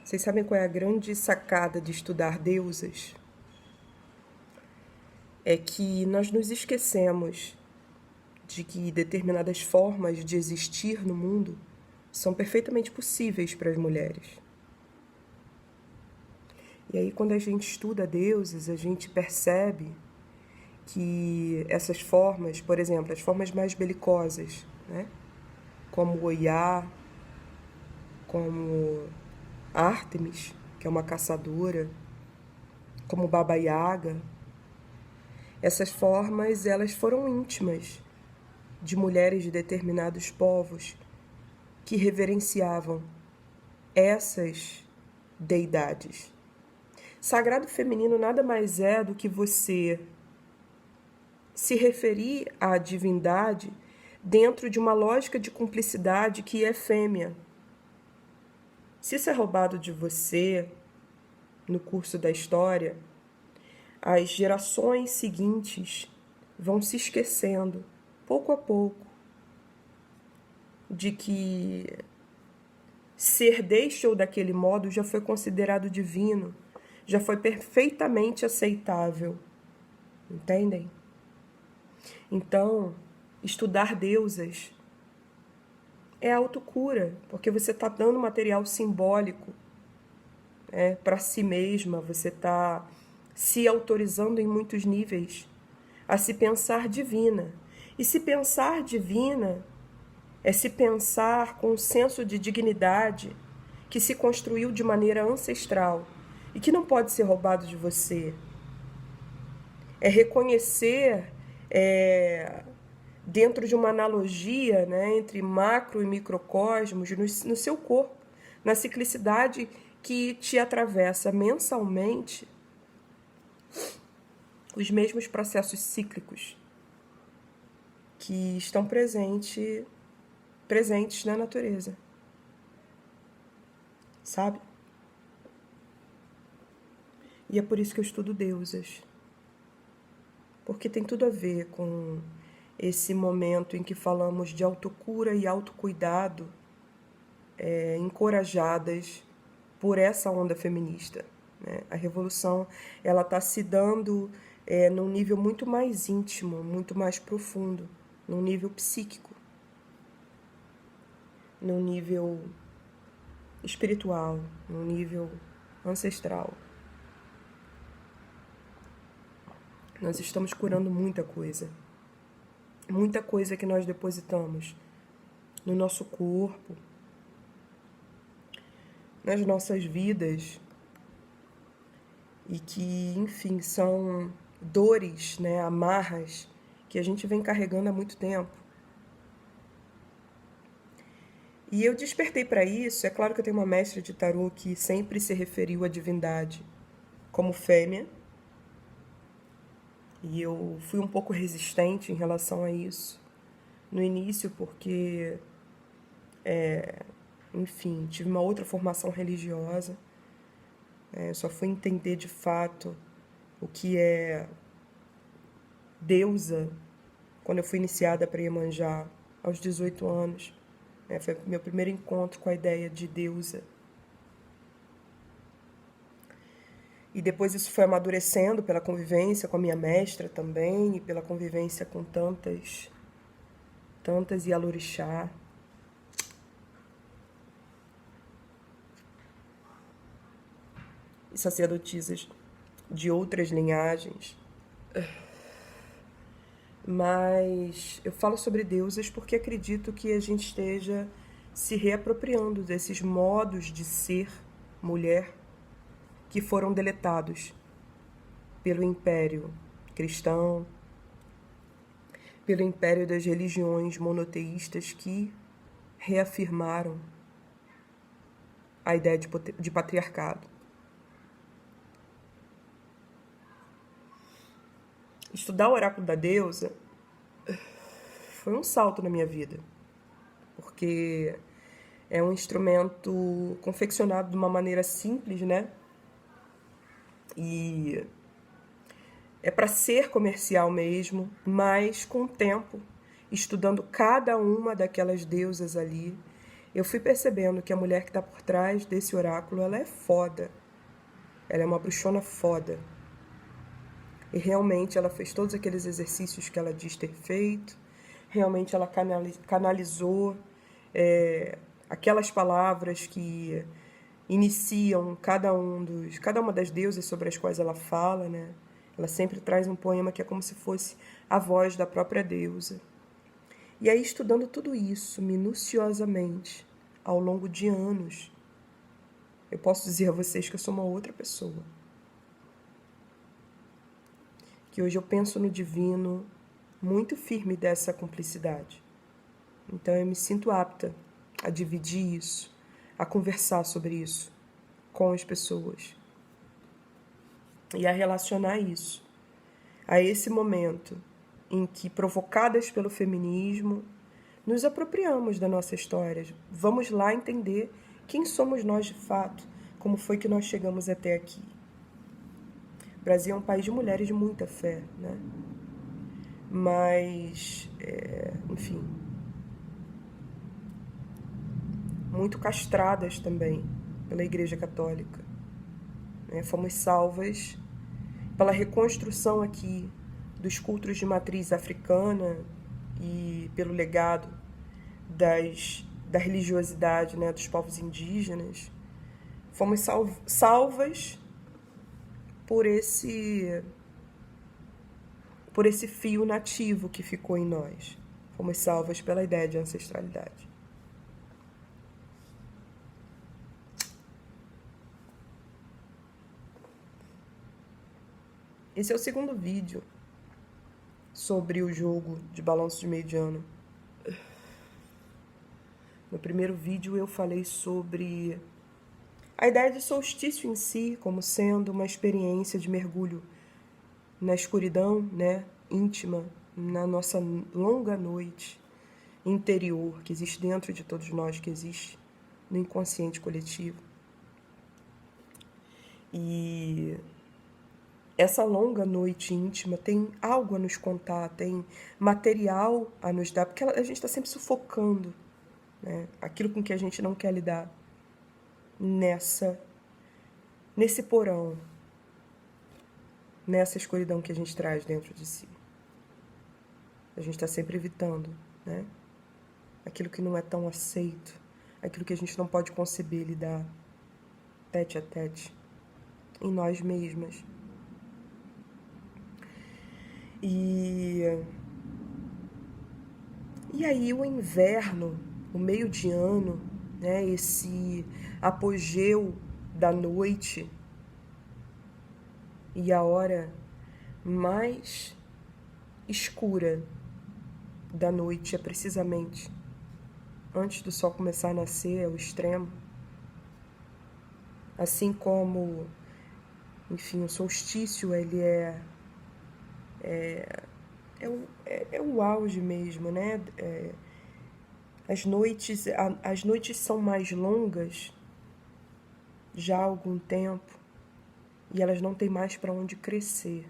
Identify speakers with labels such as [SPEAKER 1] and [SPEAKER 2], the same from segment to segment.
[SPEAKER 1] Vocês sabem qual é a grande sacada de estudar deusas? É que nós nos esquecemos de que determinadas formas de existir no mundo são perfeitamente possíveis para as mulheres. E aí, quando a gente estuda deuses, a gente percebe que essas formas, por exemplo, as formas mais belicosas, né? Como Oiá, como Ártemis, que é uma caçadora, como Baba Yaga, essas formas elas foram íntimas de mulheres de determinados povos que reverenciavam essas deidades. Sagrado feminino nada mais é do que você se referir à divindade dentro de uma lógica de cumplicidade que é fêmea. Se isso é roubado de você no curso da história, as gerações seguintes vão se esquecendo, pouco a pouco, de que ser deste ou daquele modo já foi considerado divino, já foi perfeitamente aceitável. Entendem? Então, estudar deusas é autocura, porque você está dando material simbólico para si mesma, você está se autorizando em muitos níveis a se pensar divina. E se pensar divina é se pensar com um senso de dignidade que se construiu de maneira ancestral e que não pode ser roubado de você. É reconhecer, dentro de uma analogia, né, entre macro e microcosmos, no seu corpo, na ciclicidade que te atravessa mensalmente, os mesmos processos cíclicos que estão presentes na natureza. Sabe? E é por isso que eu estudo deusas. Porque tem tudo a ver com esse momento em que falamos de autocura e autocuidado, encorajadas por essa onda feminista. Né? A revolução ela está se dando num nível muito mais íntimo, muito mais profundo, num nível psíquico, num nível espiritual, num nível ancestral. Nós estamos curando muita coisa que nós depositamos no nosso corpo, nas nossas vidas, e que, enfim, são dores, né, amarras que a gente vem carregando há muito tempo. E eu despertei para isso. É claro que eu tenho uma mestra de tarô que sempre se referiu à divindade como fêmea, e eu fui um pouco resistente em relação a isso no início, porque, enfim, tive uma outra formação religiosa. Eu só fui entender de fato o que é deusa quando eu fui iniciada para Iemanjá aos 18 anos. Foi meu primeiro encontro com a ideia de deusa. E depois isso foi amadurecendo pela convivência com a minha mestra também, e pela convivência com tantas Ialorixá. E sacerdotisas de outras linhagens. Mas eu falo sobre deusas porque acredito que a gente esteja se reapropriando desses modos de ser mulher que foram deletados pelo Império Cristão, pelo império das religiões monoteístas que reafirmaram a ideia de patriarcado. Estudar o oráculo da deusa foi um salto na minha vida, porque é um instrumento confeccionado de uma maneira simples, né? E é para ser comercial mesmo, mas com o tempo, estudando cada uma daquelas deusas ali, eu fui percebendo que a mulher que está por trás desse oráculo, ela é foda. Ela é uma bruxona foda. E realmente ela fez todos aqueles exercícios que ela diz ter feito. Realmente ela canalizou aquelas palavras que iniciam cada uma das deusas sobre as quais ela fala, né? Ela sempre traz um poema que é como se fosse a voz da própria deusa. E aí, estudando tudo isso minuciosamente, ao longo de anos, eu posso dizer a vocês que eu sou uma outra pessoa. Que hoje eu penso no divino muito firme dessa cumplicidade. Então eu me sinto apta a dividir isso, a conversar sobre isso com as pessoas. E a relacionar isso a esse momento em que, provocadas pelo feminismo, nos apropriamos da nossa história. Vamos lá entender quem somos nós de fato, como foi que nós chegamos até aqui. O Brasil é um país de mulheres de muita fé, né? Mas, enfim, muito castradas também pela Igreja Católica. Fomos salvas pela reconstrução aqui dos cultos de matriz africana e pelo legado da religiosidade, né, dos povos indígenas. Fomos salvas por esse fio nativo que ficou em nós. Fomos salvas pela ideia de ancestralidade. Esse é o segundo vídeo sobre o jogo de balanço de meio de ano. No primeiro vídeo eu falei sobre a ideia de solstício em si, como sendo uma experiência de mergulho na escuridão, né, íntima, na nossa longa noite interior, que existe dentro de todos nós, que existe no inconsciente coletivo. E essa longa noite íntima tem algo a nos contar, tem material a nos dar, porque a gente está sempre sufocando, né, aquilo com que a gente não quer lidar nesse porão, nessa escuridão que a gente traz dentro de si. A gente está sempre evitando, né, aquilo que não é tão aceito, aquilo que a gente não pode conceber lidar tete a tete em nós mesmas. E aí o inverno, o meio de ano, né, esse apogeu da noite e a hora mais escura da noite é precisamente antes do sol começar a nascer, é o extremo. Assim como, enfim, o solstício, ele é o auge mesmo, né? As noites são mais longas já há algum tempo e elas não têm mais para onde crescer.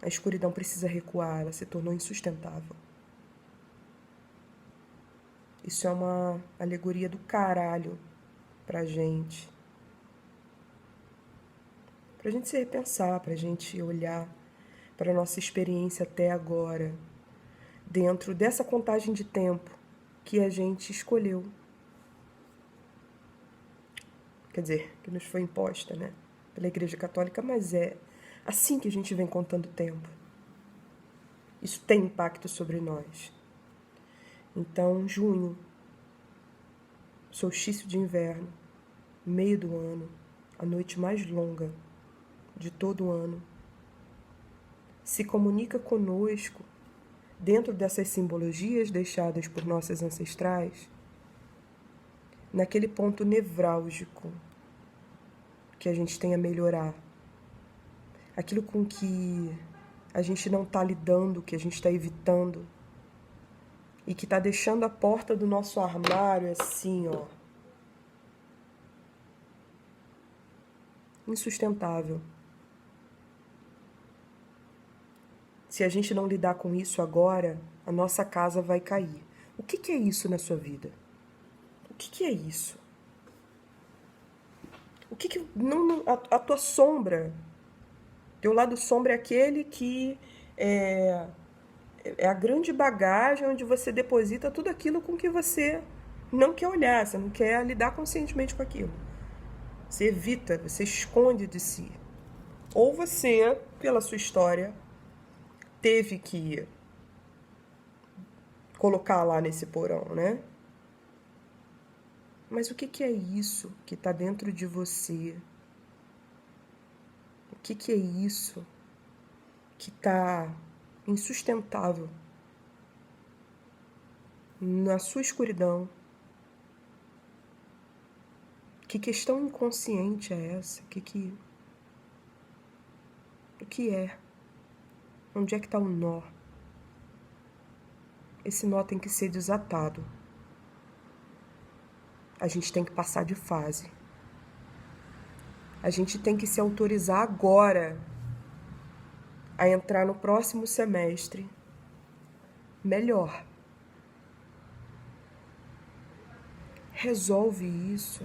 [SPEAKER 1] A escuridão precisa recuar, ela se tornou insustentável. Isso é uma alegoria do caralho pra gente. Pra gente se repensar, pra gente olhar para a nossa experiência até agora, dentro dessa contagem de tempo que a gente escolheu. Quer dizer, que nos foi imposta, né, pela Igreja Católica, mas é assim que a gente vem contando o tempo. Isso tem impacto sobre nós. Então, junho, solstício de inverno, meio do ano, a noite mais longa de todo o ano, se comunica conosco dentro dessas simbologias deixadas por nossas ancestrais, naquele ponto nevrálgico que a gente tem a melhorar, aquilo com que a gente não está lidando, que a gente está evitando e que está deixando a porta do nosso armário assim, ó, insustentável. Se a gente não lidar com isso agora, a nossa casa vai cair. O que é isso na sua vida? O que é isso? O que não a tua sombra, teu lado sombra é aquele que é a grande bagagem onde você deposita tudo aquilo com que você não quer olhar, você não quer lidar conscientemente com aquilo. Você evita, você esconde de si. Ou você, pela sua história, teve que colocar lá nesse porão, né? Mas o que é isso que está dentro de você? O que é isso que está insustentável na sua escuridão? Que questão inconsciente é essa? O que é? Onde é que está o nó? Esse nó tem que ser desatado. A gente tem que passar de fase. A gente tem que se autorizar agora a entrar no próximo semestre melhor. Resolve isso.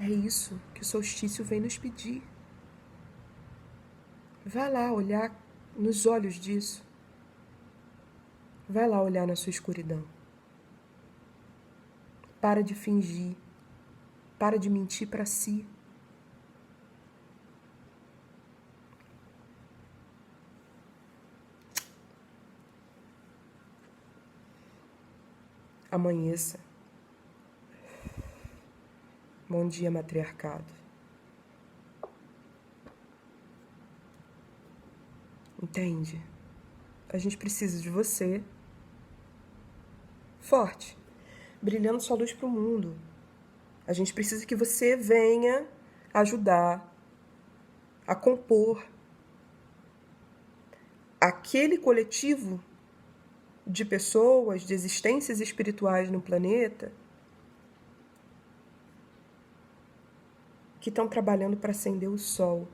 [SPEAKER 1] É isso que o solstício vem nos pedir. Vai lá olhar nos olhos disso. Vai lá olhar na sua escuridão. Para de fingir. Para de mentir para si. Amanheça. Bom dia, matriarcado. Entende? A gente precisa de você forte, brilhando sua luz para o mundo. A gente precisa que você venha ajudar a compor aquele coletivo de pessoas, de existências espirituais no planeta que estão trabalhando para acender o sol,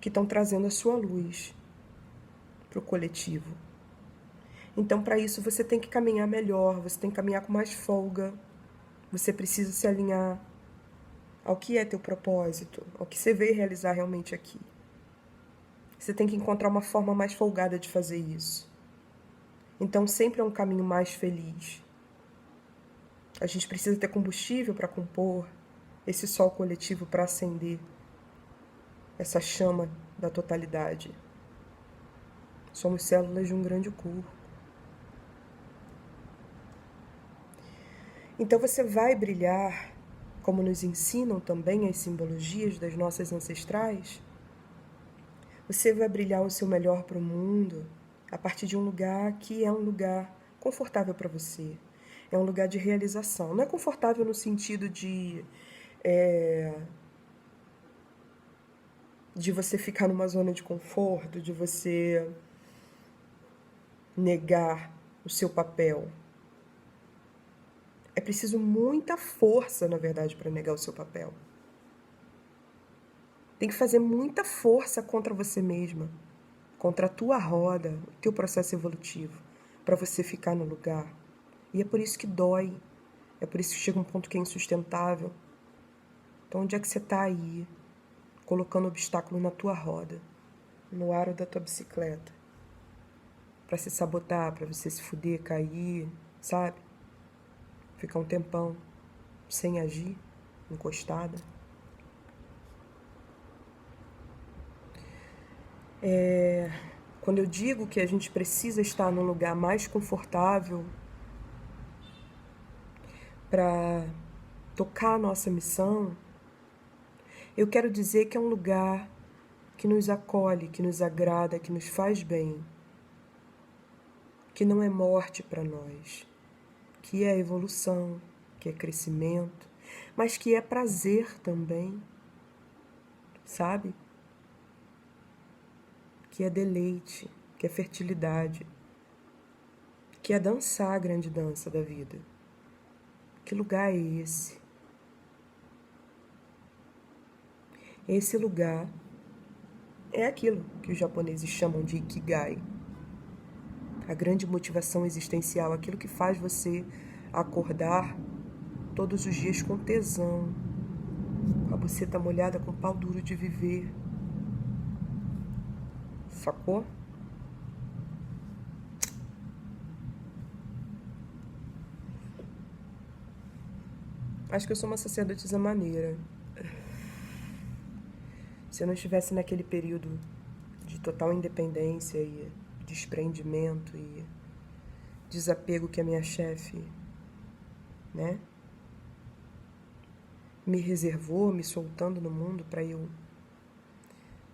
[SPEAKER 1] que estão trazendo a sua luz para o coletivo. Então, para isso, você tem que caminhar melhor, você tem que caminhar com mais folga, você precisa se alinhar ao que é teu propósito, ao que você veio realizar realmente aqui. Você tem que encontrar uma forma mais folgada de fazer isso. Então, sempre é um caminho mais feliz. A gente precisa ter combustível para compor esse sol coletivo para acender essa chama da totalidade. Somos células de um grande corpo. Então você vai brilhar, como nos ensinam também as simbologias das nossas ancestrais. Você vai brilhar o seu melhor para o mundo a partir de um lugar que é um lugar confortável para você. É um lugar de realização. Não é confortável no sentido de você ficar numa zona de conforto, de você negar o seu papel. É preciso muita força, na verdade, para negar o seu papel. Tem que fazer muita força contra você mesma, contra a tua roda, o teu processo evolutivo, para você ficar no lugar. E é por isso que dói, é por isso que chega um ponto que é insustentável. Então, onde é que você está aí, colocando obstáculo na tua roda, no aro da tua bicicleta, para se sabotar, para você se fuder, cair, sabe? Ficar um tempão sem agir, encostada. Quando eu digo que a gente precisa estar num lugar mais confortável para tocar a nossa missão, eu quero dizer que é um lugar que nos acolhe, que nos agrada, que nos faz bem, que não é morte para nós, que é evolução, que é crescimento, mas que é prazer também, sabe? Que é deleite, que é fertilidade, que é dançar a grande dança da vida. Que lugar é esse? Esse lugar é aquilo que os japoneses chamam de Ikigai. a grande motivação existencial, aquilo que faz você acordar todos os dias com tesão, com a buceta molhada, com o pau duro de viver. Sacou? Acho que eu sou uma sacerdotisa maneira. Se eu não estivesse naquele período de total independência e desprendimento e desapego que a minha chefe, né, me reservou, me soltando no mundo para eu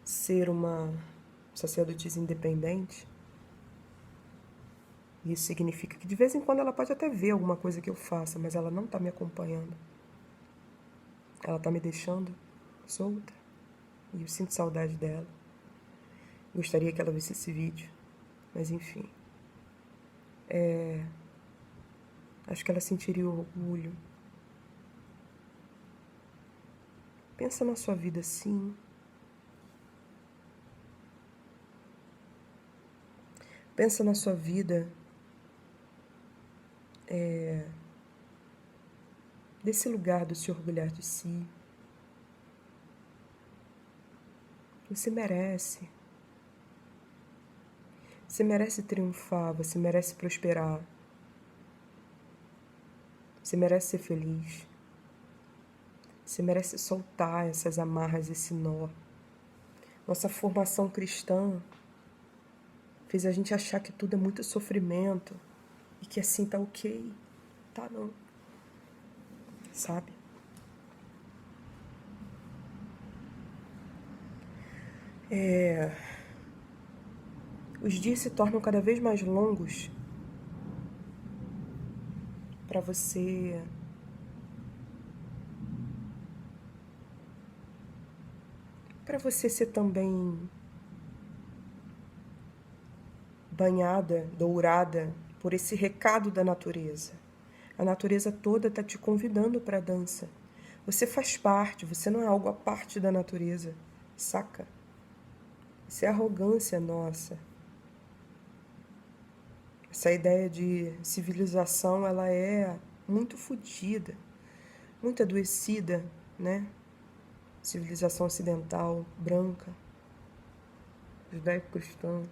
[SPEAKER 1] ser uma sacerdotisa independente, isso significa que de vez em quando ela pode até ver alguma coisa que eu faça, mas ela não está me acompanhando. Ela está me deixando solta. E eu sinto saudade dela. Gostaria que ela visse esse vídeo. Mas enfim. Acho que ela sentiria orgulho. Pensa na sua vida assim. Pensa na sua vida desse lugar do se orgulhar de si. Você merece. Você merece triunfar, você merece prosperar. Você merece ser feliz. Você merece soltar essas amarras, esse nó. Nossa formação cristã fez a gente achar que tudo é muito sofrimento e que assim tá ok. Tá não. Sabe? Os dias se tornam cada vez mais longos para você ser também banhada, dourada por esse recado da natureza. A natureza toda está te convidando para a dança. Você faz parte, você não é algo à parte da natureza, saca? Isso é arrogância nossa. Essa ideia de civilização, ela é muito fodida, muito adoecida, né? Civilização ocidental, branca, judaico-cristã.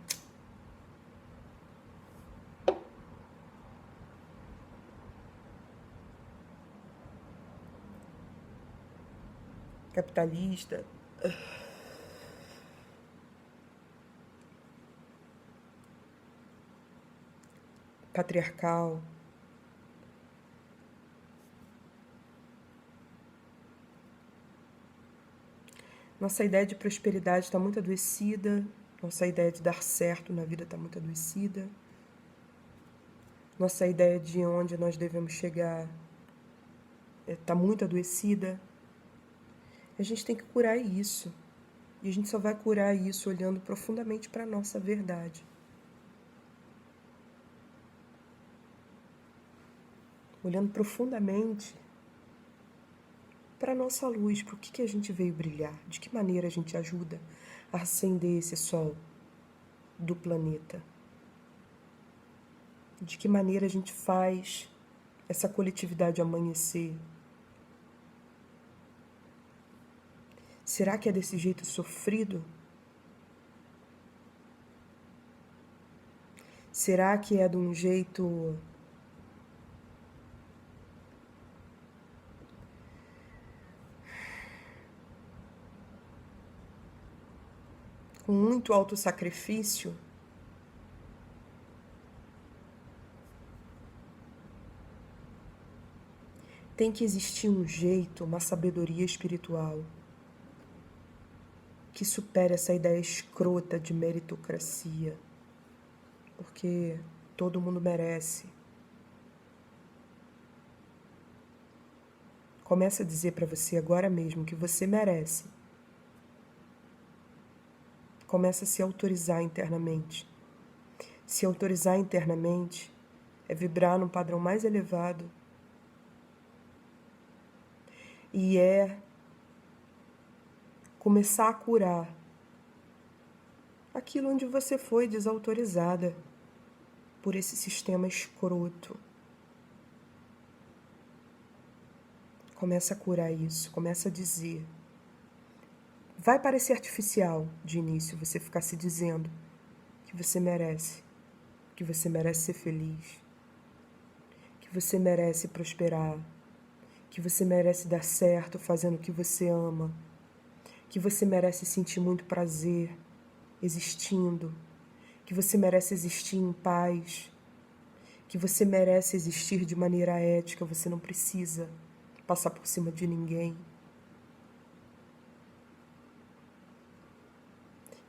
[SPEAKER 1] Capitalista. Patriarcal. Nossa ideia de prosperidade está muito adoecida. Nossa ideia de dar certo na vida está muito adoecida. Nossa ideia de onde nós devemos chegar está muito adoecida. A gente tem que curar isso. E a gente só vai curar isso olhando profundamente para a nossa verdade. Olhando profundamente para a nossa luz, para o que a gente veio brilhar, de que maneira a gente ajuda a acender esse sol do planeta. De que maneira a gente faz essa coletividade amanhecer. Será que é desse jeito sofrido? Será que é de um jeito com muito autossacrifício? Tem que existir um jeito, uma sabedoria espiritual que supere essa ideia escrota de meritocracia, porque todo mundo merece. Começa a dizer para você agora mesmo que você merece. Começa a se autorizar internamente. Se autorizar internamente é vibrar num padrão mais elevado e é começar a curar aquilo onde você foi desautorizada. por esse sistema escroto. Começa a curar isso, começa a dizer. Vai parecer artificial de início você ficar se dizendo que você merece ser feliz, que você merece prosperar, que você merece dar certo fazendo o que você ama, que você merece sentir muito prazer existindo, que você merece existir em paz, que você merece existir de maneira ética, você não precisa passar por cima de ninguém,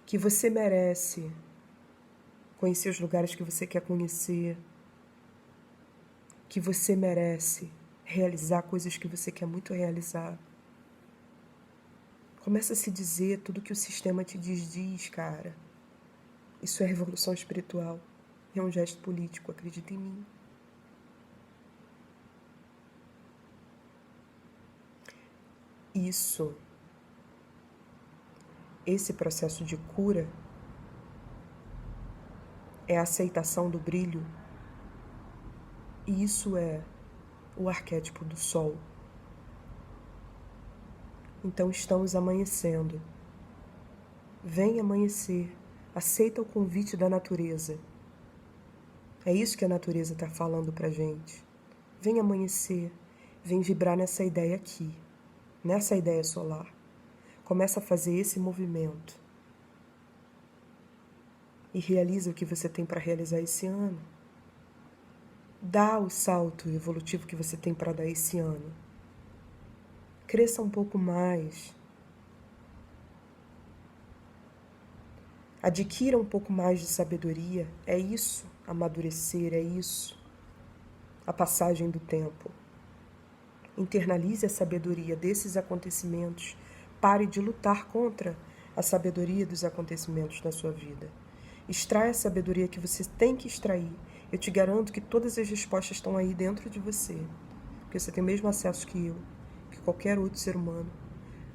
[SPEAKER 1] que você merece conhecer os lugares que você quer conhecer, que você merece realizar coisas que você quer muito realizar. Começa a se dizer tudo que o sistema te diz, cara. Isso é revolução espiritual. É um gesto político, acredita em mim. Esse processo de cura é a aceitação do brilho. E isso é o arquétipo do sol. Então estamos amanhecendo. Vem amanhecer. Aceita o convite da natureza. É isso que a natureza está falando pra gente. Vem amanhecer. Vem vibrar nessa ideia aqui. Nessa ideia solar. Começa a fazer esse movimento. E realiza o que você tem para realizar esse ano. Dá o salto evolutivo que você tem para dar esse ano. Cresça um pouco mais. Adquira um pouco mais de sabedoria. É isso, amadurecer, é isso, a passagem do tempo. Internalize a sabedoria desses acontecimentos. Pare de lutar contra a sabedoria dos acontecimentos da sua vida. Extraia a sabedoria que você tem que extrair. Eu te garanto que todas as respostas estão aí dentro de você. Porque você tem o mesmo acesso que eu, que qualquer outro ser humano,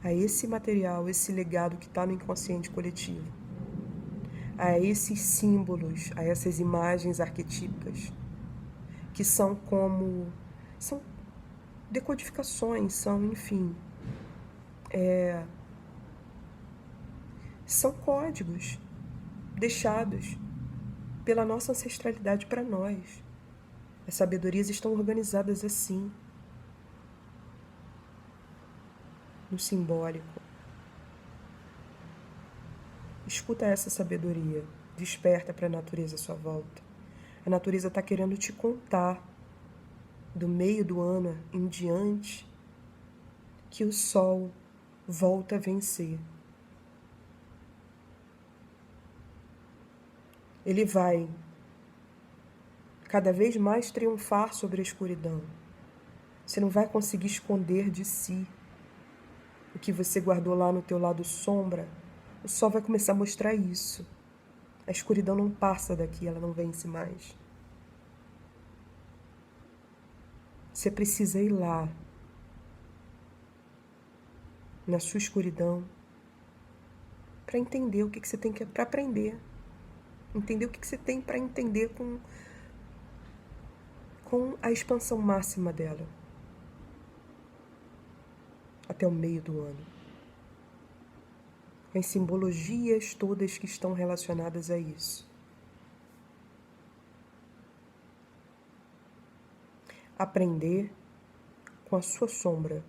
[SPEAKER 1] a esse material, esse legado que está no inconsciente coletivo. A esses símbolos, a essas imagens arquetípicas, que são decodificações, enfim, são códigos deixados pela nossa ancestralidade para nós. As sabedorias estão organizadas assim, no simbólico. Escuta essa sabedoria, desperta para a natureza à sua volta. A natureza está querendo te contar, do meio do ano em diante, que o sol volta a vencer. Ele vai cada vez mais triunfar sobre a escuridão. Você não vai conseguir esconder de si o que você guardou lá no teu lado sombra. O sol vai começar a mostrar isso. A escuridão não passa daqui, ela não vence mais. Você precisa ir lá, na sua escuridão, para entender o que você tem para aprender. Entender o que você tem para entender com a expansão máxima dela. Até o meio do ano. As simbologias todas que estão relacionadas a isso. Aprender com a sua sombra.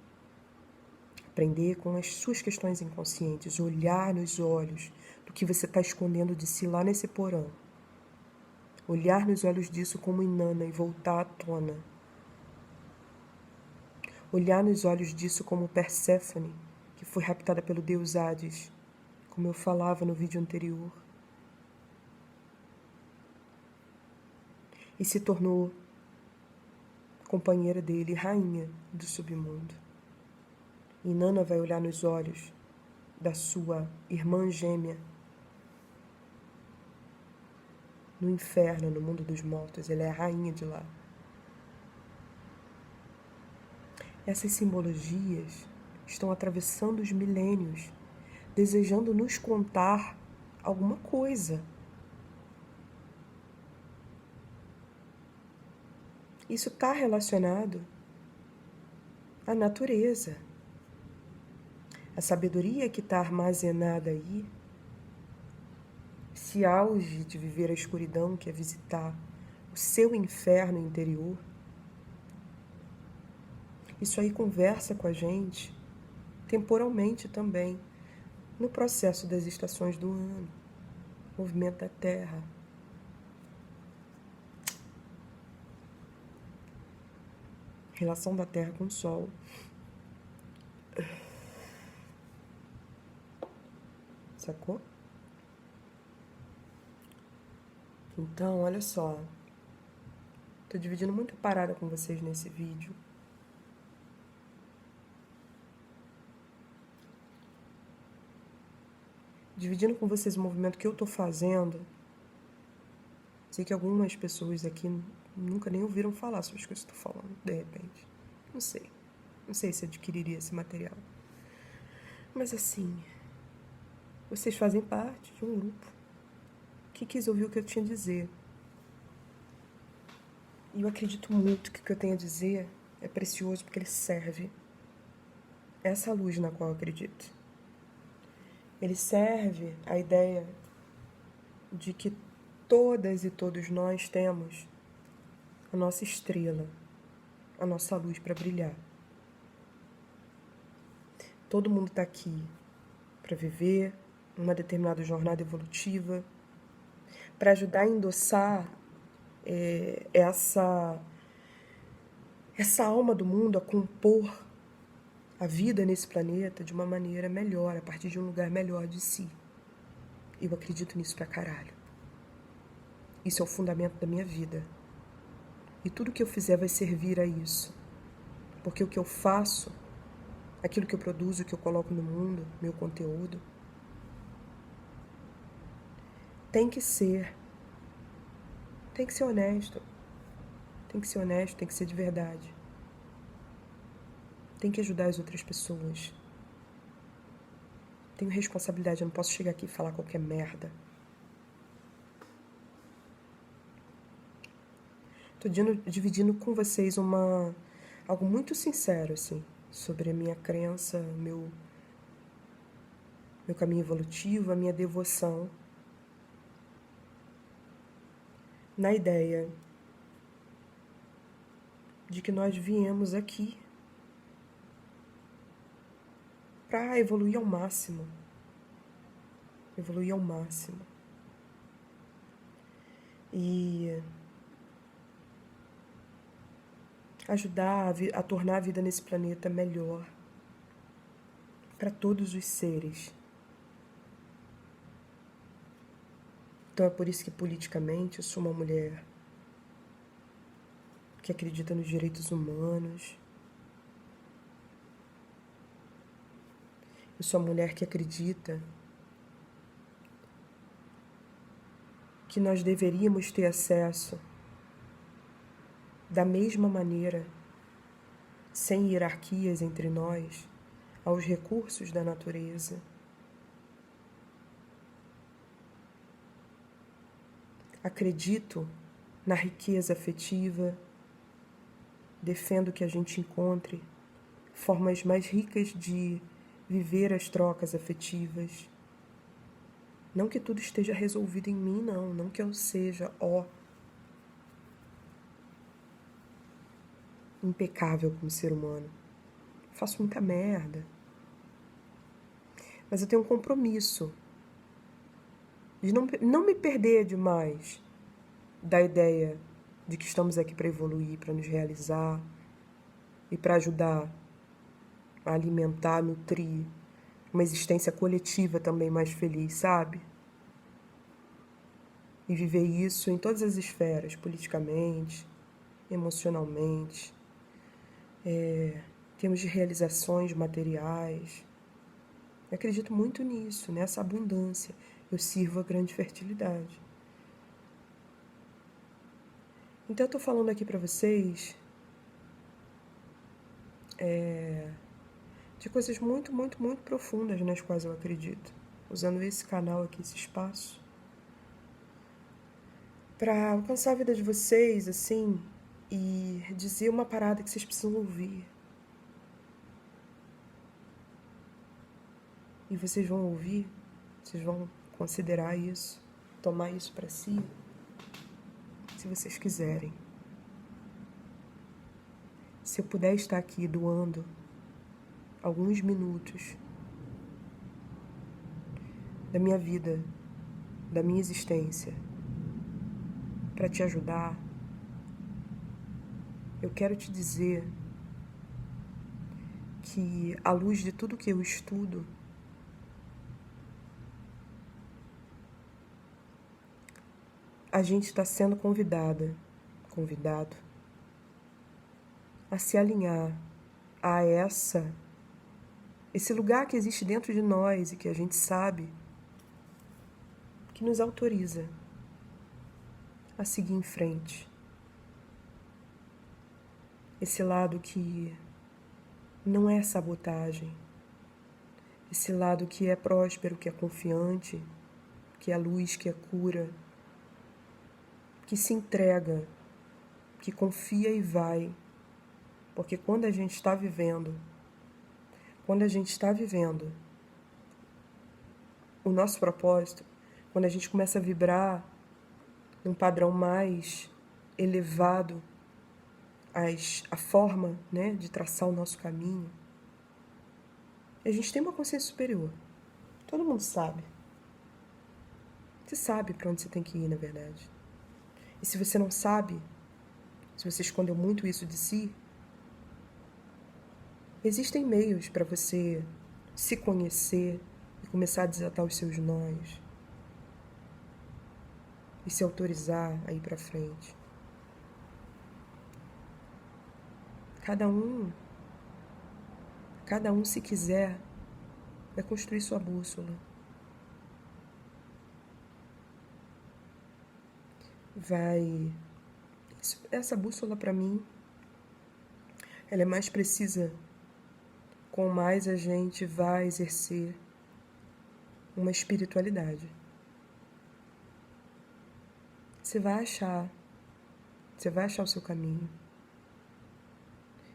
[SPEAKER 1] Aprender com as suas questões inconscientes. Olhar nos olhos do que você está escondendo de si lá nesse porão. Olhar nos olhos disso como Inanna e voltar à tona. Olhar nos olhos disso como Perséfone, que foi raptada pelo deus Hades, como eu falava no vídeo anterior. E se tornou companheira dele, rainha do submundo. Inanna vai olhar nos olhos da sua irmã gêmea no inferno, no mundo dos mortos. Ela é a rainha de lá. Essas simbologias estão atravessando os milênios, desejando nos contar alguma coisa. Isso está relacionado à natureza. A sabedoria que está armazenada aí, esse auge de viver a escuridão, que é visitar o seu inferno interior, isso aí conversa com a gente temporalmente também, no processo das estações do ano, movimento da Terra. Relação da Terra com o Sol. Sacou? Então, olha só. Tô dividindo muita parada com vocês nesse vídeo. Dividindo com vocês o movimento que eu tô fazendo. Sei que algumas pessoas aqui nunca nem ouviram falar sobre as coisas que eu tô falando, de repente. Não sei. Não sei se adquiriria esse material. Mas assim, vocês fazem parte de um grupo que quis ouvir o que eu tinha a dizer. E eu acredito muito que o que eu tenho a dizer é precioso porque ele serve. Essa luz na qual eu acredito. Ele serve a ideia de que todas e todos nós temos a nossa estrela, a nossa luz para brilhar. Todo mundo está aqui para viver uma determinada jornada evolutiva, para ajudar a endossar essa alma do mundo a compor a vida nesse planeta de uma maneira melhor, a partir de um lugar melhor de si. Eu acredito nisso pra caralho. Isso é o fundamento da minha vida. E tudo que eu fizer vai servir a isso. Porque o que eu faço, aquilo que eu produzo, o que eu coloco no mundo, meu conteúdo, tem que ser honesto. Tem que ser honesto, tem que ser de verdade. Tem que ajudar as outras pessoas. Tenho responsabilidade, eu não posso chegar aqui e falar qualquer merda. Tô dividindo com vocês algo muito sincero, assim, sobre a minha crença, meu caminho evolutivo, a minha devoção. Na ideia de que nós viemos aqui para evoluir ao máximo. Evoluir ao máximo. E ajudar a tornar a vida nesse planeta melhor para todos os seres. Então é por isso que politicamente eu sou uma mulher que acredita nos direitos humanos. Eu sou uma mulher que acredita que nós deveríamos ter acesso da mesma maneira, sem hierarquias entre nós, aos recursos da natureza. Acredito na riqueza afetiva, defendo que a gente encontre formas mais ricas de viver as trocas afetivas. Não que tudo esteja resolvido em mim, não que eu seja, impecável como ser humano. Faço muita merda. Mas eu tenho um compromisso de não me perder demais da ideia de que estamos aqui para evoluir, para nos realizar e para ajudar a alimentar, nutrir uma existência coletiva também mais feliz, sabe? E viver isso em todas as esferas, politicamente, emocionalmente, em termos de realizações materiais. Eu acredito muito nisso, nessa abundância. Eu sirvo a grande fertilidade. Então eu estou falando aqui para vocês de coisas muito, muito, muito profundas nas quais eu acredito. Usando esse canal aqui, esse espaço, para alcançar a vida de vocês, assim, e dizer uma parada que vocês precisam ouvir. E vocês vão ouvir, vocês vão considerar isso, tomar isso para si, se vocês quiserem. Se eu puder estar aqui doando alguns minutos da minha vida, da minha existência, para te ajudar, eu quero te dizer que, à luz de tudo que eu estudo, a gente está sendo convidado a se alinhar a esse lugar que existe dentro de nós e que a gente sabe que nos autoriza a seguir em frente. Esse lado que não é sabotagem, esse lado que é próspero, que é confiante, que é luz, que é cura, que se entrega, que confia e vai. Porque quando a gente está vivendo o nosso propósito, quando a gente começa a vibrar num padrão mais elevado, a forma, né, de traçar o nosso caminho, a gente tem uma consciência superior. Todo mundo sabe. Você sabe para onde você tem que ir, na verdade. E se você não sabe, se você escondeu muito isso de si, existem meios para você se conhecer e começar a desatar os seus nós e se autorizar a ir para frente. Cada um, se quiser, vai construir sua bússola. Essa bússola, para mim, ela é mais precisa com mais a gente vai exercer uma espiritualidade. Você vai achar o seu caminho.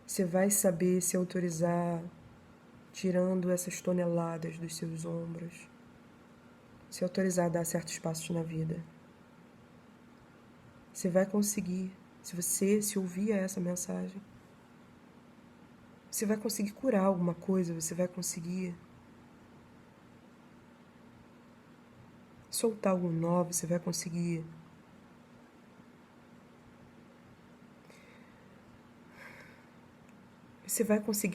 [SPEAKER 1] Você vai saber se autorizar, tirando essas toneladas dos seus ombros. Se autorizar a dar certos passos na vida. Você vai conseguir, se você se ouvir a essa mensagem, você vai conseguir curar alguma coisa, você vai conseguir soltar algo novo, você vai conseguir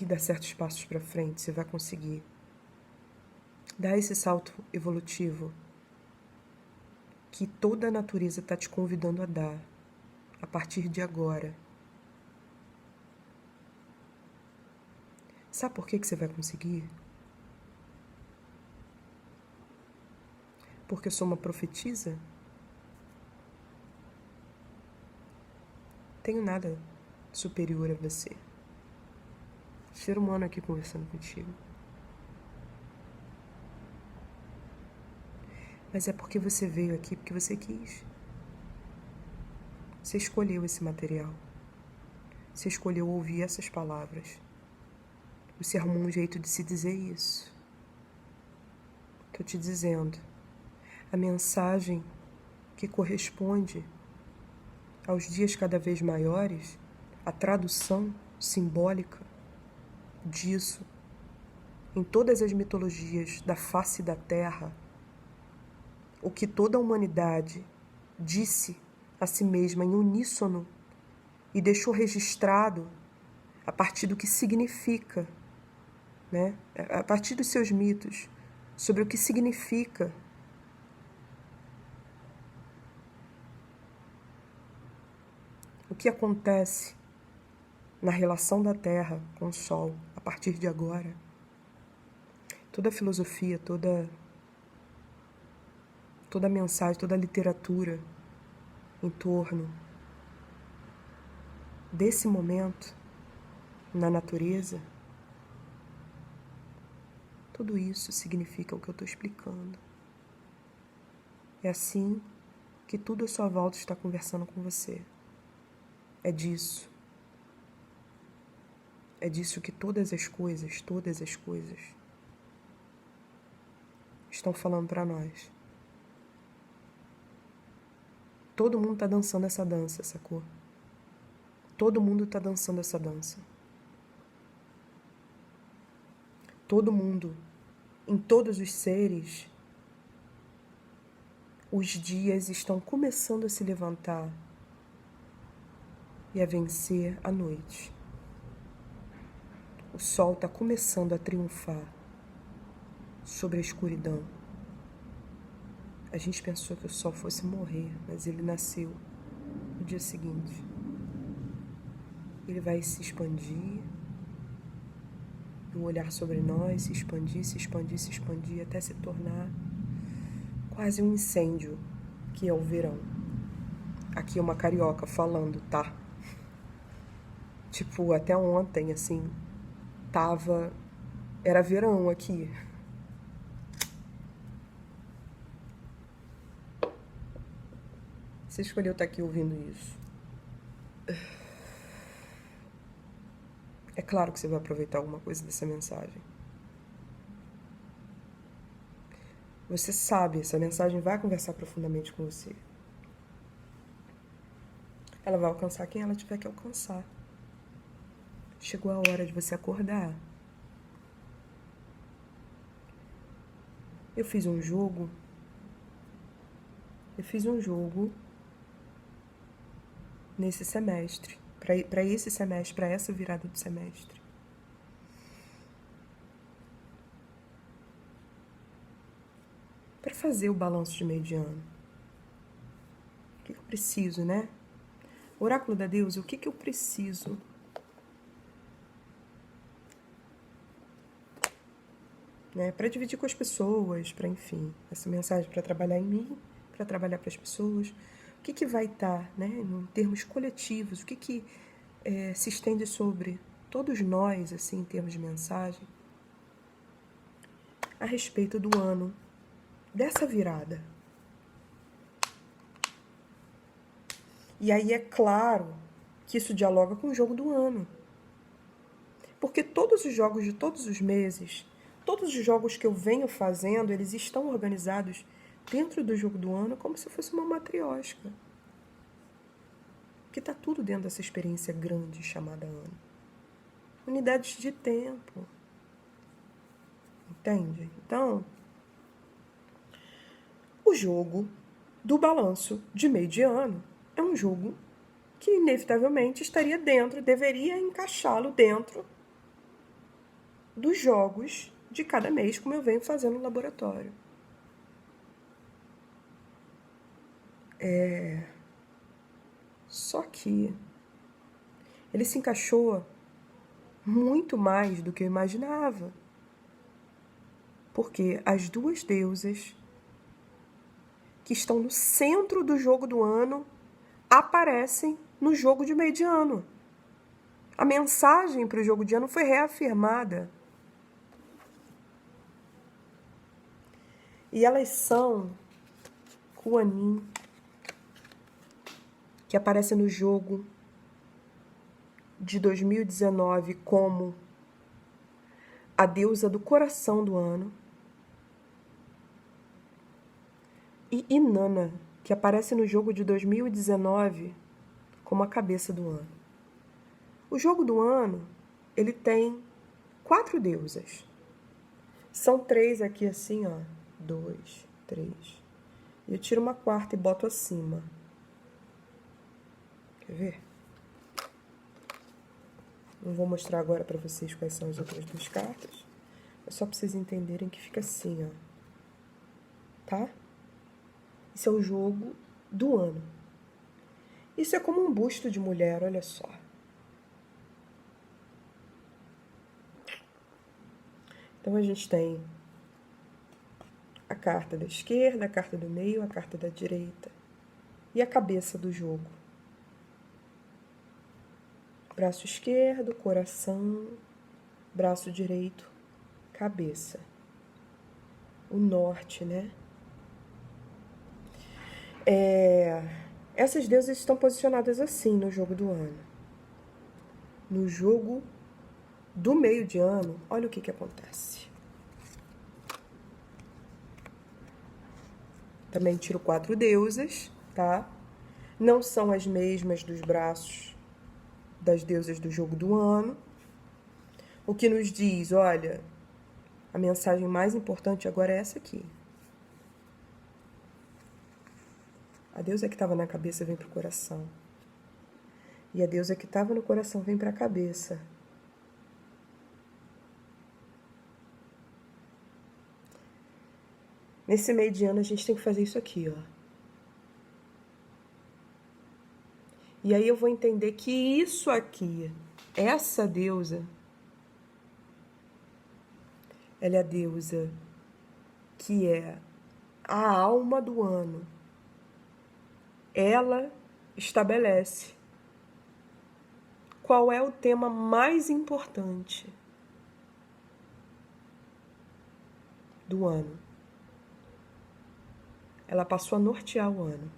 [SPEAKER 1] dar certos passos para frente, você vai conseguir dar esse salto evolutivo que toda a natureza está te convidando a dar a partir de agora. Sabe por que você vai conseguir? Porque eu sou uma profetisa? Tenho nada superior a você. Ser humano aqui conversando contigo. Mas é porque você veio aqui porque você quis. Você escolheu esse material. Você escolheu ouvir essas palavras. Você arrumou um jeito de se dizer isso. Estou te dizendo. A mensagem que corresponde aos dias cada vez maiores, a tradução simbólica disso em todas as mitologias da face da Terra, o que toda a humanidade disse a si mesma em uníssono e deixou registrado a partir do que significa, né? A partir dos seus mitos, sobre o que significa o que acontece na relação da Terra com o Sol a partir de agora. Toda a filosofia, toda a mensagem, toda a literatura em torno desse momento na natureza, tudo isso significa o que eu estou explicando. É assim que tudo à sua volta está conversando com você. É disso. É disso que todas as coisas estão falando para nós. Todo mundo tá dançando essa dança, sacou? Todo mundo tá dançando essa dança. Todo mundo, em todos os seres, os dias estão começando a se levantar e a vencer a noite. O sol está começando a triunfar sobre a escuridão. A gente pensou que o sol fosse morrer, mas ele nasceu no dia seguinte. Ele vai se expandir, um olhar sobre nós, se expandir, se expandir, se expandir, até se tornar quase um incêndio, que é o verão. Aqui é uma carioca falando, tá? Tipo, até ontem, assim, era verão aqui. Você escolheu estar aqui ouvindo isso. É claro que você vai aproveitar alguma coisa dessa mensagem. Você sabe, essa mensagem vai conversar profundamente com você. Ela vai alcançar quem ela tiver que alcançar. Chegou a hora de você acordar. Eu fiz um jogo nesse semestre, para esse semestre, para essa virada do semestre. Para fazer o balanço de meio de ano. O que eu preciso, né? Oráculo da deusa, o que eu preciso? Né? Para dividir com as pessoas, para, enfim, essa mensagem para trabalhar em mim, para trabalhar para as pessoas. O que vai estar, né, em termos coletivos, o que se estende sobre todos nós, assim, em termos de mensagem, a respeito do ano, dessa virada. E aí é claro que isso dialoga com o jogo do ano. Porque todos os jogos de todos os meses, todos os jogos que eu venho fazendo, eles estão organizados dentro do jogo do ano como se fosse uma matriosca. Porque está tudo dentro dessa experiência grande chamada ano. Unidades de tempo. Entende? Então, o jogo do balanço de meio de ano é um jogo que inevitavelmente estaria dentro, deveria encaixá-lo dentro dos jogos de cada mês, como eu venho fazendo no laboratório. Só que ele se encaixou muito mais do que eu imaginava. Porque as duas deusas que estão no centro do jogo do ano aparecem no jogo de meio de ano. A mensagem para o jogo de ano foi reafirmada. E elas são Kuan-Yin, que aparece no jogo de 2019 como a deusa do coração do ano. E Inanna, que aparece no jogo de 2019 como a cabeça do ano. O jogo do ano, ele tem 4 deusas. São 3 aqui assim, ó. 2, 3. E eu tiro uma quarta e boto acima. Quer ver? Não vou mostrar agora para vocês quais são as outras 2 cartas. É só para vocês entenderem que fica assim, ó. Tá? Isso é o jogo do ano. Isso é como um busto de mulher, olha só. Então, a gente tem a carta da esquerda, a carta do meio, a carta da direita. E a cabeça do jogo. Braço esquerdo, coração, braço direito, cabeça. O norte, né? Essas deusas estão posicionadas assim no jogo do ano. No jogo do meio de ano, olha o que acontece. Também tiro 4 deusas, tá? Não são as mesmas dos braços das deusas do jogo do ano. O que nos diz, olha, a mensagem mais importante agora é essa aqui. A deusa que estava na cabeça vem para o coração. E a deusa que estava no coração vem para a cabeça. Nesse meio de ano a gente tem que fazer isso aqui, ó. E aí eu vou entender que isso aqui, essa deusa, ela é a deusa que é a alma do ano. Ela estabelece qual é o tema mais importante do ano. Ela passou a nortear o ano.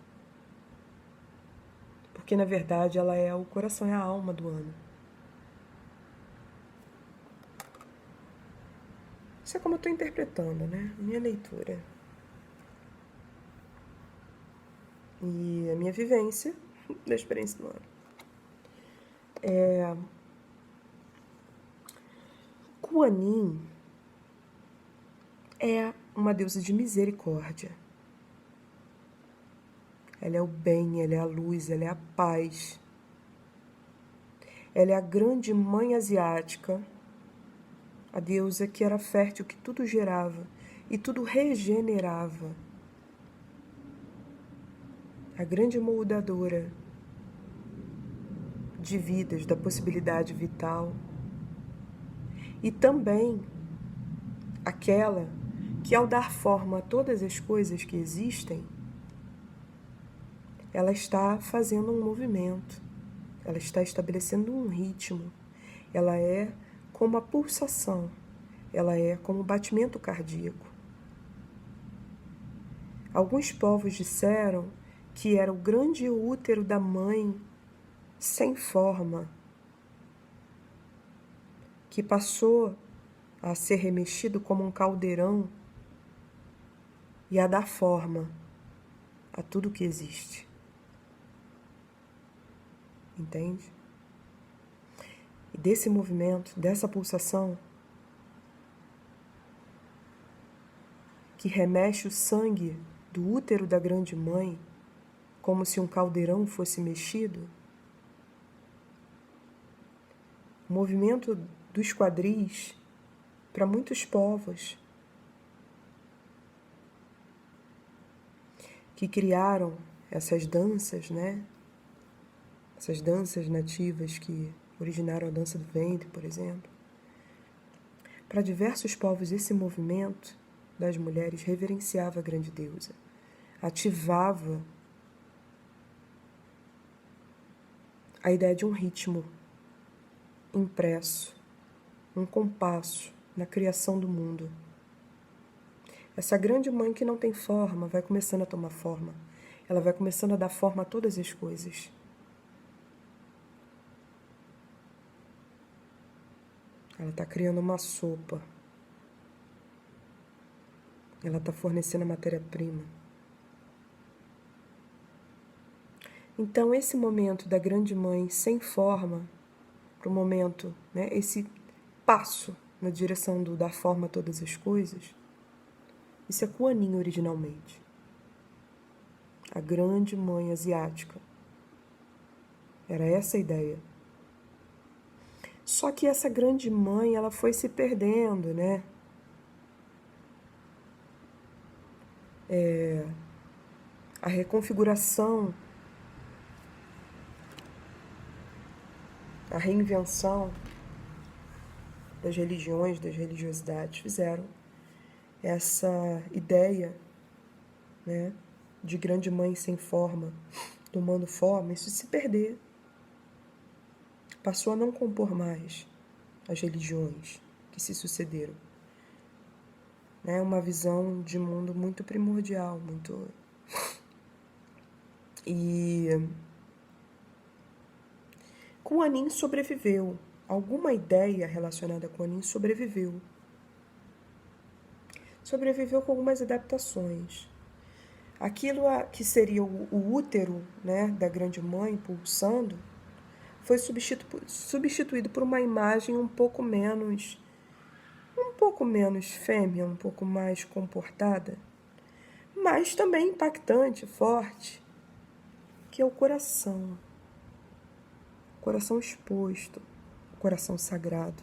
[SPEAKER 1] Porque, na verdade, ela é o coração, é a alma do ano. Isso é como eu estou interpretando, né? Minha leitura. E a minha vivência da experiência do ano. Kuan-Yin é uma deusa de misericórdia. Ela é o bem, ela é a luz, ela é a paz. Ela é a grande mãe asiática, a deusa que era fértil, que tudo gerava e tudo regenerava. A grande moldadora de vidas, da possibilidade vital. E também aquela que, ao dar forma a todas as coisas que existem, ela está fazendo um movimento, ela está estabelecendo um ritmo, ela é como a pulsação, ela é como o batimento cardíaco. Alguns povos disseram que era o grande útero da mãe sem forma, que passou a ser remexido como um caldeirão e a dar forma a tudo que existe. Entende? E desse movimento, dessa pulsação, que remexe o sangue do útero da grande mãe, como se um caldeirão fosse mexido, o movimento dos quadris, para muitos povos que criaram essas danças, né? Essas danças nativas que originaram a dança do ventre, por exemplo. Para diversos povos, esse movimento das mulheres reverenciava a grande deusa, ativava a ideia de um ritmo impresso, um compasso na criação do mundo. Essa grande mãe que não tem forma vai começando a tomar forma. Ela vai começando a dar forma a todas as coisas. Ela está criando uma sopa. Ela está fornecendo a matéria-prima. Então, esse momento da grande mãe sem forma, para o momento, né, esse passo na direção do dar forma a todas as coisas, isso é Kuan-Yin originalmente. A grande mãe asiática. Era essa a ideia. Só que essa grande mãe, ela foi se perdendo, né? A reconfiguração, a reinvenção das religiões, das religiosidades fizeram essa ideia, né, de grande mãe sem forma, tomando forma, isso se perder. Passou a não compor mais as religiões que se sucederam. É uma visão de mundo muito primordial, muito E Kuan Yin sobreviveu. Alguma ideia relacionada a Kuan Yin sobreviveu. Sobreviveu com algumas adaptações. Aquilo que seria o útero, né, da grande mãe pulsando foi substituído por uma imagem um pouco menos fêmea, um pouco mais comportada, mas também impactante, forte, que é o coração. O coração exposto, o coração sagrado,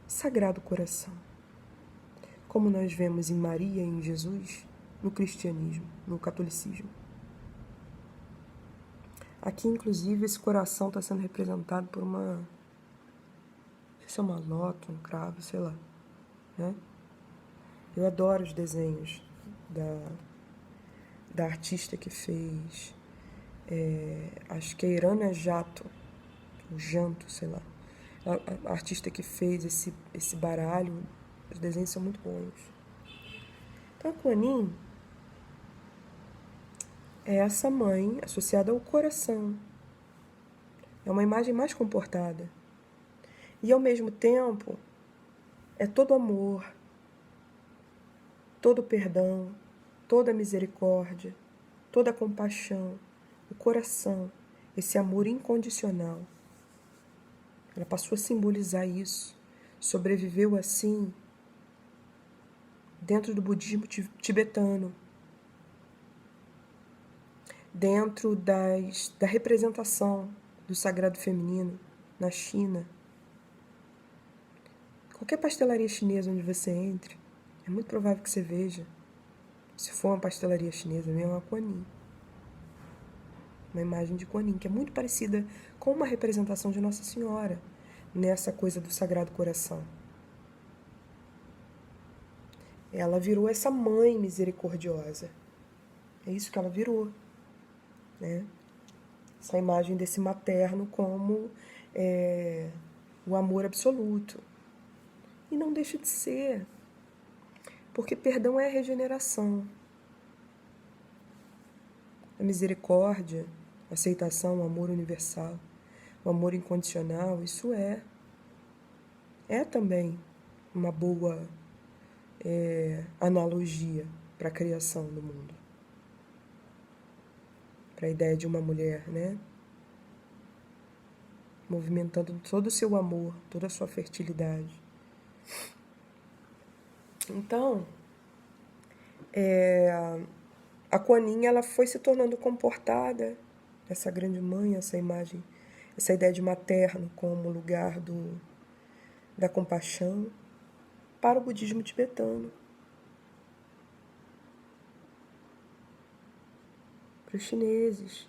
[SPEAKER 1] sagrado coração. Como nós vemos em Maria e em Jesus, no cristianismo, no catolicismo. Aqui, inclusive, esse coração está sendo representado por uma... Não sei se é uma lota, um cravo, sei lá. Né? Eu adoro os desenhos da artista que fez... acho que é Irana Jato, o Janto, sei lá. A artista que fez esse baralho, os desenhos são muito bons. Então, a Kuan Yin é essa mãe associada ao coração. É uma imagem mais comportada. E, ao mesmo tempo, é todo amor, todo perdão, toda misericórdia, toda compaixão, o coração, esse amor incondicional. Ela passou a simbolizar isso. Sobreviveu assim dentro do budismo tibetano, dentro da representação do sagrado feminino na China. Qualquer pastelaria chinesa onde você entre, é muito provável que você veja, se for uma pastelaria chinesa mesmo, uma Kuan Yin. Uma imagem de Kuan Yin, que é muito parecida com uma representação de Nossa Senhora, nessa coisa do Sagrado Coração. Ela virou essa mãe misericordiosa. É isso que ela virou. Né? Essa imagem desse materno como o amor absoluto. E não deixa de ser, porque perdão é regeneração. A misericórdia, a aceitação, o amor universal, o amor incondicional, isso é também uma boa analogia para a criação do mundo. Para a ideia de uma mulher, né? Movimentando todo o seu amor, toda a sua fertilidade. Então, a Kuan Yin, ela foi se tornando comportada, essa grande mãe, essa imagem, essa ideia de materno como lugar da compaixão, para o budismo tibetano. Para os chineses.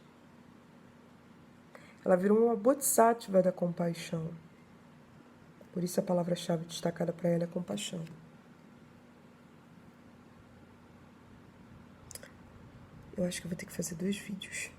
[SPEAKER 1] Ela virou uma bodhisattva da compaixão. Por isso a palavra-chave destacada para ela é compaixão. Eu acho que eu vou ter que fazer 2 vídeos.